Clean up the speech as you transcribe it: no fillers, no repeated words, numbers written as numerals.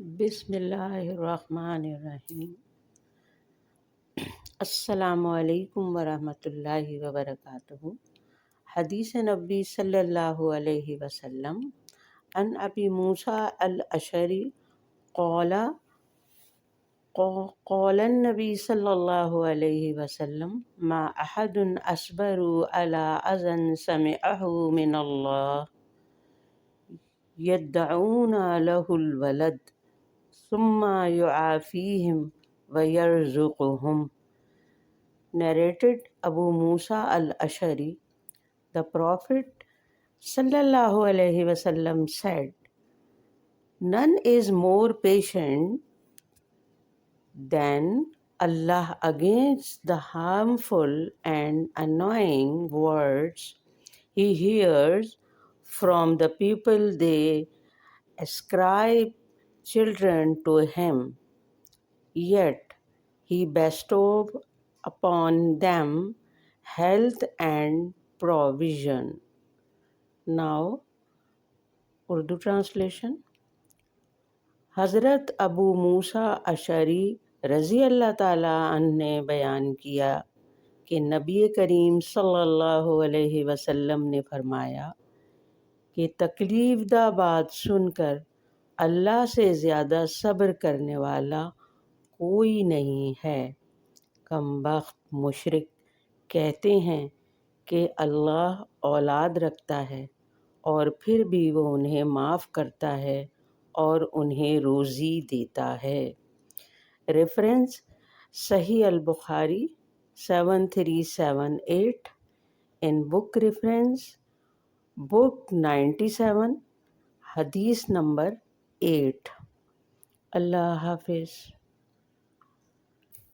बिस्मिल्लाहिर्रहमानिर्रहीम। अस्सलामुअलैकुम वरहमतुल्लाहि वबरकातुहू। हदीस नबी सल्लल्लाहु अलैहि वसल्लम अन अबी मूसा अल अशरी क़ौला क़ौलन नबी सल्लल्लाहु अलैहि वसल्लम मा अहदुन अस्बरु अला अज़न समिअहु मिनल्लाह यद्दऊना लहुल वलद सुम्मा युआफ़ीहिम व यरज़ुक़ुहुम। Narrated Abu Musa al-Ash'ari, the Prophet sallallahu alaihi wasallam said, "None is more patient than Allah against the harmful and annoying words He hears from the people they ascribe children to Him, yet He bestowed upon them health and provision." Now, Urdu translation. हज़रत अबू मूसा Ashari रज़ी अल्लाह ताला अन्हु ने बयान किया कि नबी करीम सल्लल्लाहु अलैहि वसल्लम ने फरमाया कि तकलीफ़दा बात सुनकर अल्लाह से ज़्यादा सब्र करने वाला कोई नहीं है। कमबख्त मुशरिक कहते हैं कि अल्लाह औलाद रखता है और फिर भी वो उन्हें माफ़ करता है और उन्हें रोज़ी देता है। Reference Sahih al Bukhari 7378, in book reference book 97 हदीस नंबर 8। अल्लाह हाफिज़।